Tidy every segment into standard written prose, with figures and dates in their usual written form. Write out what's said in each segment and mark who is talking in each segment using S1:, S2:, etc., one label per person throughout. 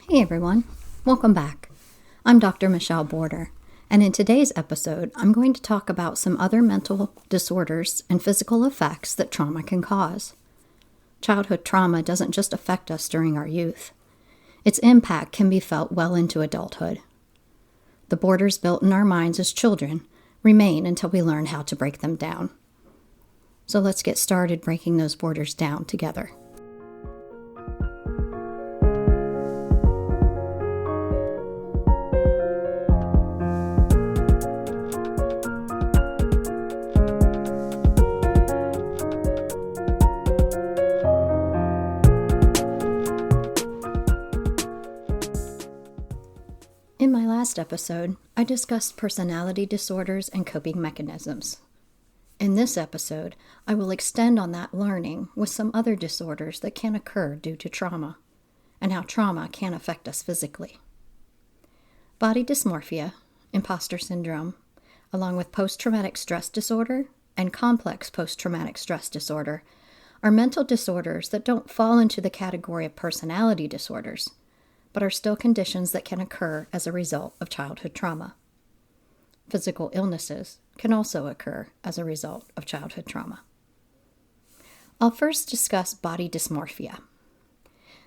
S1: Hey everyone, welcome back. I'm Dr. Michelle Border, and in today's episode, I'm going to talk about some other mental disorders and physical effects that trauma can cause. Childhood trauma doesn't just affect us during our youth. Its impact can be felt well into adulthood. The borders built in our minds as children remain until we learn how to break them down. So let's get started breaking those borders down together. In my last episode, I discussed personality disorders and coping mechanisms. In this episode, I will extend on that learning with some other disorders that can occur due to trauma, and how trauma can affect us physically. Body dysmorphia, imposter syndrome, along with post-traumatic stress disorder and complex post-traumatic stress disorder, are mental disorders that don't fall into the category of personality disorders, but are still conditions that can occur as a result of childhood trauma. Physical illnesses can also occur as a result of childhood trauma. I'll first discuss body dysmorphia.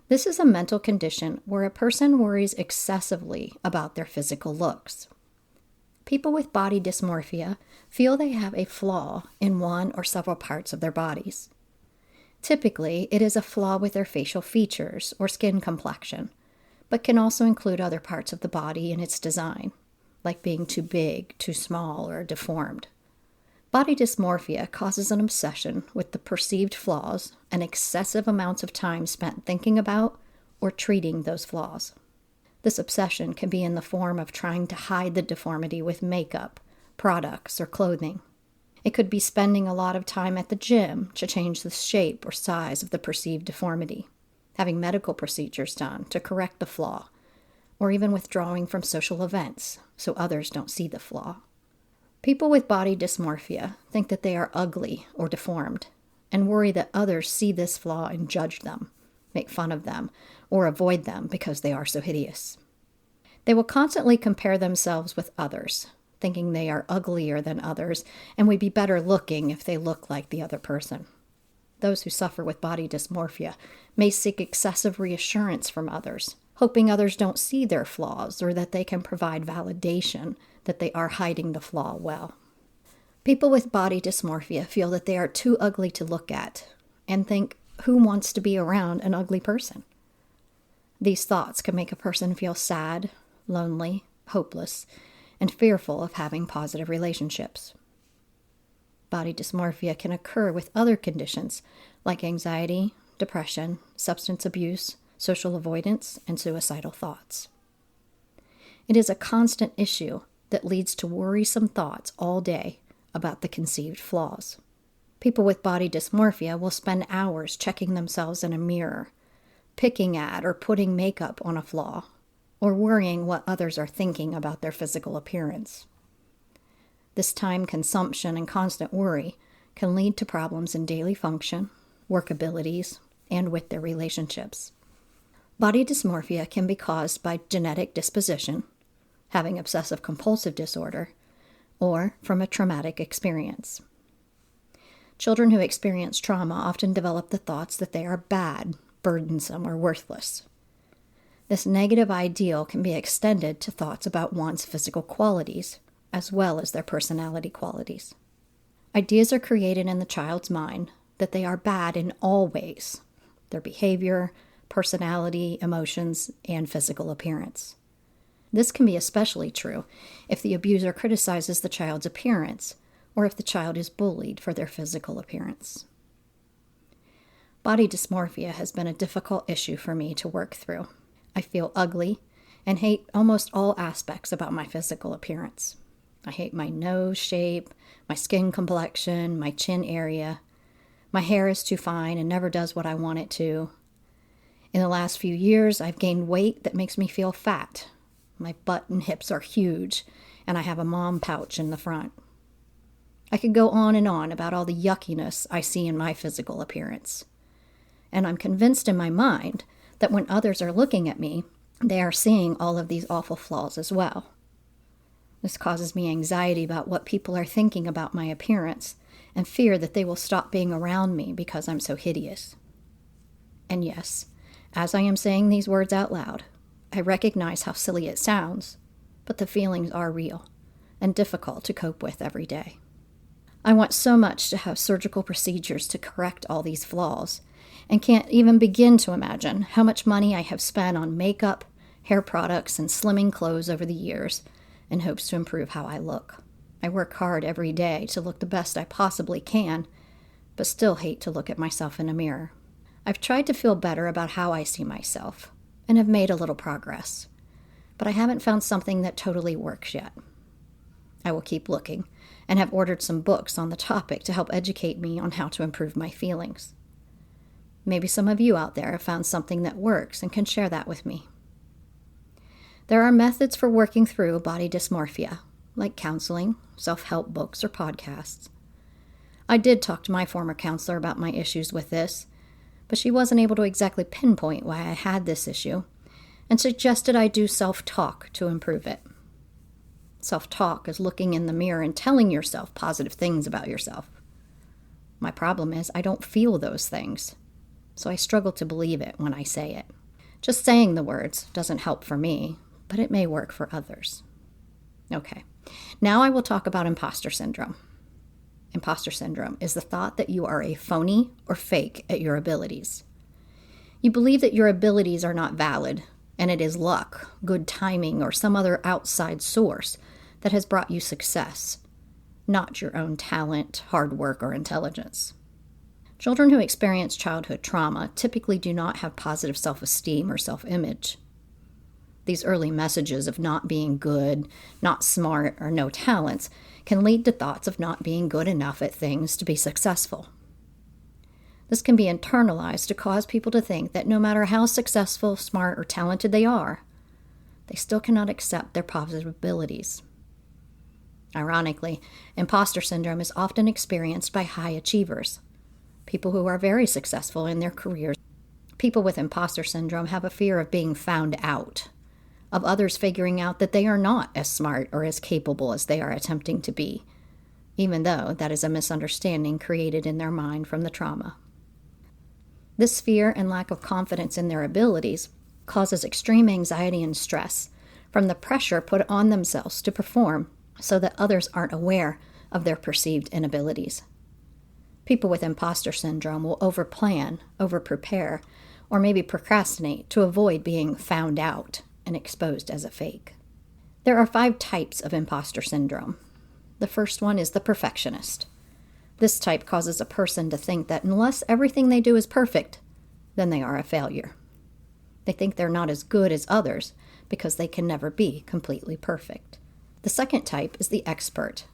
S1: This is a mental condition where a person worries excessively about their physical looks. People with body dysmorphia feel they have a flaw in one or several parts of their bodies. Typically, it is a flaw with their facial features or skin complexion, but can also include other parts of the body and its design, like being too big, too small, or deformed. Body dysmorphia causes an obsession with the perceived flaws and excessive amounts of time spent thinking about or treating those flaws. This obsession can be in the form of trying to hide the deformity with makeup, products, or clothing. It could be spending a lot of time at the gym to change the shape or size of the perceived deformity, having medical procedures done to correct the flaw, or even withdrawing from social events so others don't see the flaw. People with body dysmorphia think that they are ugly or deformed and worry that others see this flaw and judge them, make fun of them, or avoid them because they are so hideous. They will constantly compare themselves with others, thinking they are uglier than others and would be better looking if they look like the other person. Those who suffer with body dysmorphia may seek excessive reassurance from others, hoping others don't see their flaws or that they can provide validation that they are hiding the flaw well. People with body dysmorphia feel that they are too ugly to look at and think, who wants to be around an ugly person? These thoughts can make a person feel sad, lonely, hopeless, and fearful of having positive relationships. Body dysmorphia can occur with other conditions like anxiety, depression, substance abuse, social avoidance, and suicidal thoughts. It is a constant issue that leads to worrisome thoughts all day about the conceived flaws. People with body dysmorphia will spend hours checking themselves in a mirror, picking at or putting makeup on a flaw, or worrying what others are thinking about their physical appearance. This time consumption and constant worry can lead to problems in daily function, work abilities, and with their relationships. Body dysmorphia can be caused by genetic disposition, having obsessive-compulsive disorder, or from a traumatic experience. Children who experience trauma often develop the thoughts that they are bad, burdensome, or worthless. This negative ideal can be extended to thoughts about one's physical qualities, as well as their personality qualities. Ideas are created in the child's mind that they are bad in all ways: their behavior, personality, emotions, and physical appearance. This can be especially true if the abuser criticizes the child's appearance or if the child is bullied for their physical appearance. Body dysmorphia has been a difficult issue for me to work through. I feel ugly and hate almost all aspects about my physical appearance. I hate my nose shape, my skin complexion, my chin area. My hair is too fine and never does what I want it to. In the last few years, I've gained weight that makes me feel fat. My butt and hips are huge, and I have a mom pouch in the front. I could go on and on about all the yuckiness I see in my physical appearance. And I'm convinced in my mind that when others are looking at me, they are seeing all of these awful flaws as well. This causes me anxiety about what people are thinking about my appearance and fear that they will stop being around me because I'm so hideous. And yes, as I am saying these words out loud, I recognize how silly it sounds, but the feelings are real and difficult to cope with every day. I want so much to have surgical procedures to correct all these flaws, and can't even begin to imagine how much money I have spent on makeup, hair products, and slimming clothes over the years in hopes to improve how I look. I work hard every day to look the best I possibly can, but still hate to look at myself in a mirror. I've tried to feel better about how I see myself, and have made a little progress, but I haven't found something that totally works yet. I will keep looking, and have ordered some books on the topic to help educate me on how to improve my feelings. Maybe some of you out there have found something that works and can share that with me. There are methods for working through body dysmorphia, like counseling, self-help books, or podcasts. I did talk to my former counselor about my issues with this, but she wasn't able to exactly pinpoint why I had this issue, and suggested I do self-talk to improve it. Self-talk is looking in the mirror and telling yourself positive things about yourself. My problem is I don't feel those things, so I struggle to believe it when I say it. Just saying the words doesn't help for me, but it may work for others. Okay, now I will talk about imposter syndrome. Imposter syndrome is the thought that you are a phony or fake at your abilities. You believe that your abilities are not valid, and it is luck, good timing, or some other outside source that has brought you success, not your own talent, hard work, or intelligence. Children who experience childhood trauma typically do not have positive self-esteem or self-image. These early messages of not being good, not smart, or no talents can lead to thoughts of not being good enough at things to be successful. This can be internalized to cause people to think that no matter how successful, smart, or talented they are, they still cannot accept their positive abilities. Ironically, imposter syndrome is often experienced by high achievers, people who are very successful in their careers. People with imposter syndrome have a fear of being found out, of others figuring out that they are not as smart or as capable as they are attempting to be, even though that is a misunderstanding created in their mind from the trauma. This fear and lack of confidence in their abilities causes extreme anxiety and stress from the pressure put on themselves to perform so that others aren't aware of their perceived inabilities. People with imposter syndrome will overplan, overprepare, or maybe procrastinate to avoid being found out and exposed as a fake. There are 5 types of imposter syndrome. The first one is the perfectionist. This type causes a person to think that unless everything they do is perfect, then they are a failure. They think they're not as good as others because they can never be completely perfect. The second type is the expert.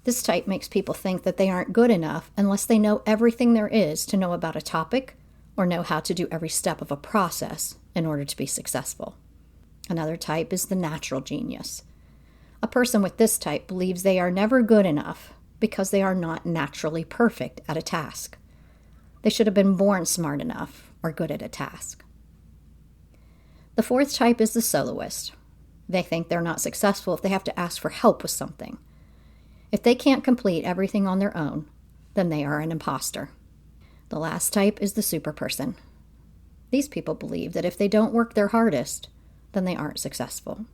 S1: This type makes people think that they aren't good enough unless they know everything there is to know about a topic or know how to do every step of a process in order to be successful. Another type is the natural genius. A person with this type believes they are never good enough because they are not naturally perfect at a task. They should have been born smart enough or good at a task. The fourth type is the soloist. They think they're not successful if they have to ask for help with something. If they can't complete everything on their own, then they are an imposter. The last type is the superperson. These people believe that if they don't work their hardest, then they aren't successful.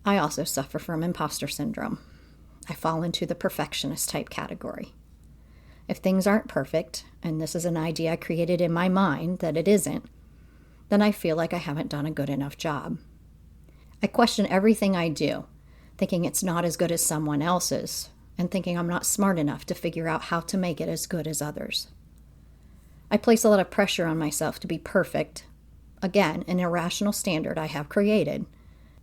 S1: I also suffer from imposter syndrome. I fall into the perfectionist type category. If things aren't perfect, and this is an idea I created in my mind that it isn't, then I feel like I haven't done a good enough job. I question everything I do, thinking it's not as good as someone else's, and thinking I'm not smart enough to figure out how to make it as good as others. I place a lot of pressure on myself to be perfect, again, an irrational standard I have created,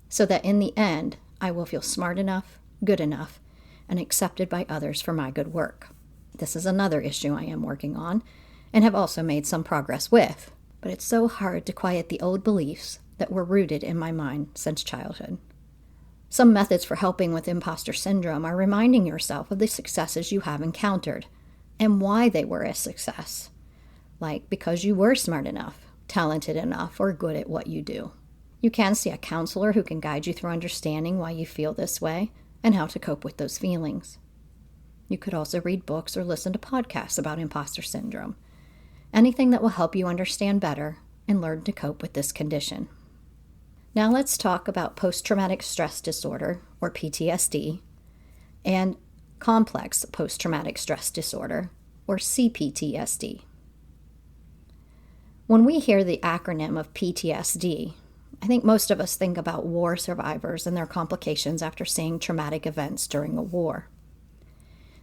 S1: so that in the end, I will feel smart enough, good enough, and accepted by others for my good work. This is another issue I am working on, and have also made some progress with, but it's so hard to quiet the old beliefs that were rooted in my mind since childhood. Some methods for helping with imposter syndrome are reminding yourself of the successes you have encountered, and why they were a success, like because you were smart enough, talented enough, or good at what you do. You can see a counselor who can guide you through understanding why you feel this way and how to cope with those feelings. You could also read books or listen to podcasts about imposter syndrome. Anything that will help you understand better and learn to cope with this condition. Now let's talk about post-traumatic stress disorder, or PTSD, and complex post-traumatic stress disorder, or CPTSD. When we hear the acronym of PTSD, I think most of us think about war survivors and their complications after seeing traumatic events during a war.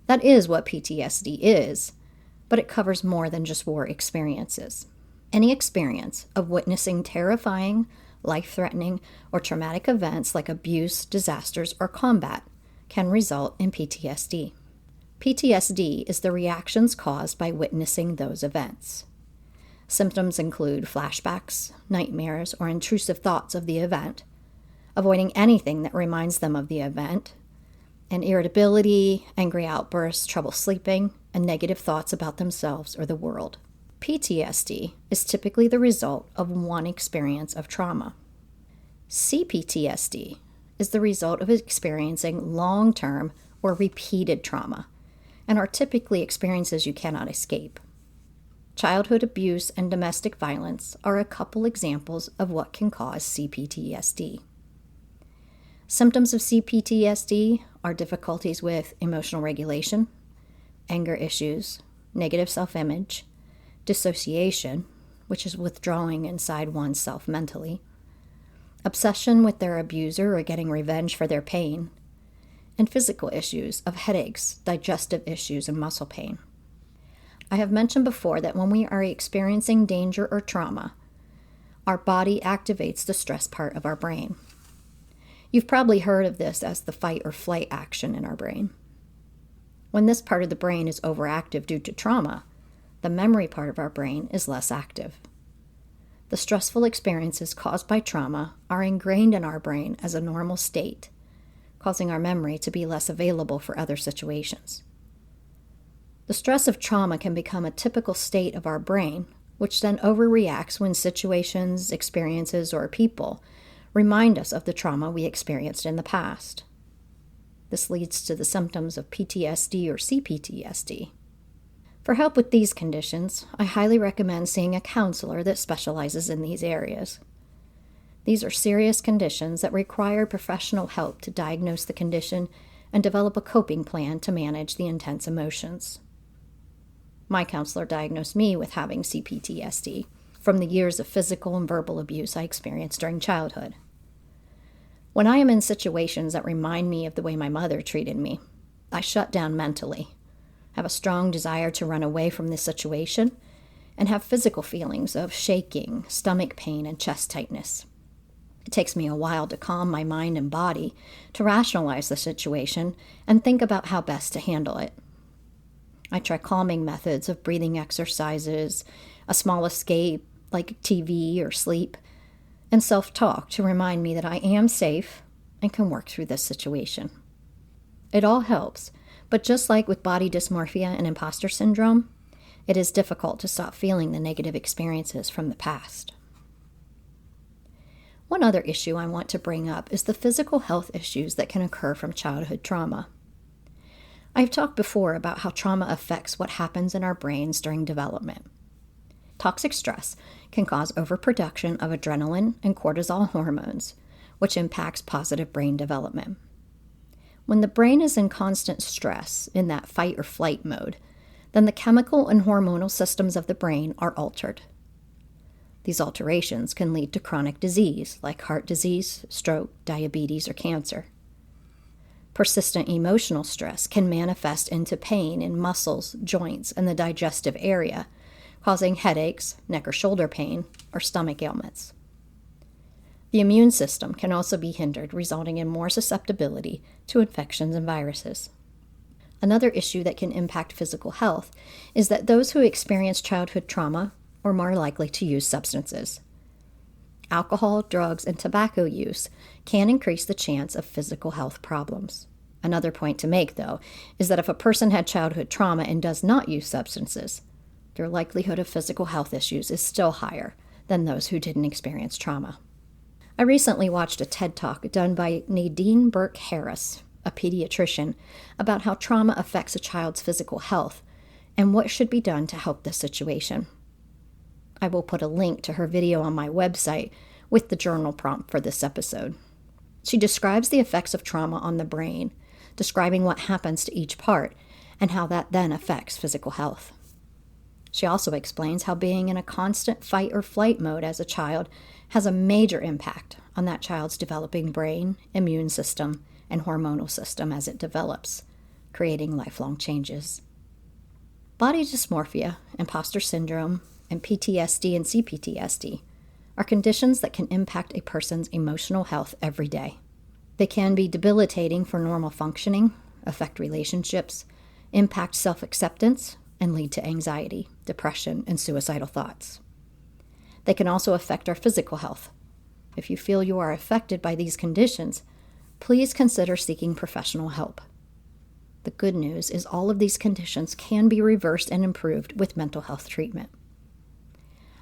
S1: That is what PTSD is, but it covers more than just war experiences. Any experience of witnessing terrifying, life-threatening, or traumatic events like abuse, disasters, or combat can result in PTSD. PTSD is the reactions caused by witnessing those events. Symptoms include flashbacks, nightmares, or intrusive thoughts of the event, avoiding anything that reminds them of the event, and irritability, angry outbursts, trouble sleeping, and negative thoughts about themselves or the world. PTSD is typically the result of one experience of trauma. CPTSD is the result of experiencing long-term or repeated trauma, and are typically experiences you cannot escape. Childhood abuse and domestic violence are a couple examples of what can cause CPTSD. Symptoms of CPTSD are difficulties with emotional regulation, anger issues, negative self-image, dissociation, which is withdrawing inside oneself mentally, obsession with their abuser or getting revenge for their pain, and physical issues of headaches, digestive issues, and muscle pain. I have mentioned before that when we are experiencing danger or trauma, our body activates the stress part of our brain. You've probably heard of this as the fight or flight action in our brain. When this part of the brain is overactive due to trauma, the memory part of our brain is less active. The stressful experiences caused by trauma are ingrained in our brain as a normal state, causing our memory to be less available for other situations. The stress of trauma can become a typical state of our brain, which then overreacts when situations, experiences, or people remind us of the trauma we experienced in the past. This leads to the symptoms of PTSD or CPTSD. For help with these conditions, I highly recommend seeing a counselor that specializes in these areas. These are serious conditions that require professional help to diagnose the condition and develop a coping plan to manage the intense emotions. My counselor diagnosed me with having CPTSD from the years of physical and verbal abuse I experienced during childhood. When I am in situations that remind me of the way my mother treated me, I shut down mentally, have a strong desire to run away from this situation, and have physical feelings of shaking, stomach pain, and chest tightness. It takes me a while to calm my mind and body, to rationalize the situation, and think about how best to handle it. I try calming methods of breathing exercises, a small escape like TV or sleep, and self-talk to remind me that I am safe and can work through this situation. It all helps, but just like with body dysmorphia and imposter syndrome, it is difficult to stop feeling the negative experiences from the past. One other issue I want to bring up is the physical health issues that can occur from childhood trauma. I've talked before about how trauma affects what happens in our brains during development. Toxic stress can cause overproduction of adrenaline and cortisol hormones, which impacts positive brain development. When the brain is in constant stress, in that fight or flight mode, then the chemical and hormonal systems of the brain are altered. These alterations can lead to chronic disease like heart disease, stroke, diabetes, or cancer. Persistent emotional stress can manifest into pain in muscles, joints, and the digestive area, causing headaches, neck or shoulder pain, or stomach ailments. The immune system can also be hindered, resulting in more susceptibility to infections and viruses. Another issue that can impact physical health is that those who experience childhood trauma are more likely to use substances. Alcohol, drugs, and tobacco use can increase the chance of physical health problems. Another point to make, though, is that if a person had childhood trauma and does not use substances, their likelihood of physical health issues is still higher than those who didn't experience trauma. I recently watched a TED Talk done by Nadine Burke-Harris, a pediatrician, about how trauma affects a child's physical health and what should be done to help this situation. I will put a link to her video on my website with the journal prompt for this episode. She describes the effects of trauma on the brain, describing what happens to each part and how that then affects physical health. She also explains how being in a constant fight or flight mode as a child has a major impact on that child's developing brain, immune system, and hormonal system as it develops, creating lifelong changes. Body dysmorphia, imposter syndrome, and PTSD and CPTSD are conditions that can impact a person's emotional health every day. They can be debilitating for normal functioning, affect relationships, impact self-acceptance, and lead to anxiety, depression, and suicidal thoughts. They can also affect our physical health. If you feel you are affected by these conditions, please consider seeking professional help. The good news is all of these conditions can be reversed and improved with mental health treatment.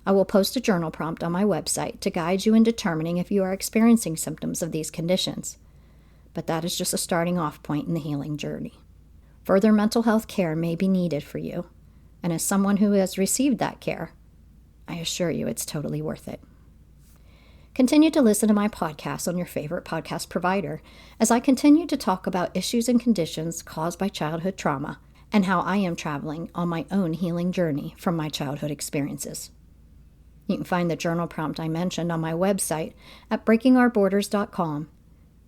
S1: I will post a journal prompt on my website to guide you in determining if you are experiencing symptoms of these conditions, but that is just a starting off point in the healing journey. Further mental health care may be needed for you, and as someone who has received that care, I assure you it's totally worth it. Continue to listen to my podcast on your favorite podcast provider as I continue to talk about issues and conditions caused by childhood trauma and how I am traveling on my own healing journey from my childhood experiences. You can find the journal prompt I mentioned on my website at breakingoutrborders.com,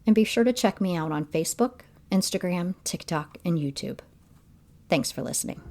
S1: and be sure to check me out on Facebook, Instagram, TikTok, and YouTube. Thanks for listening.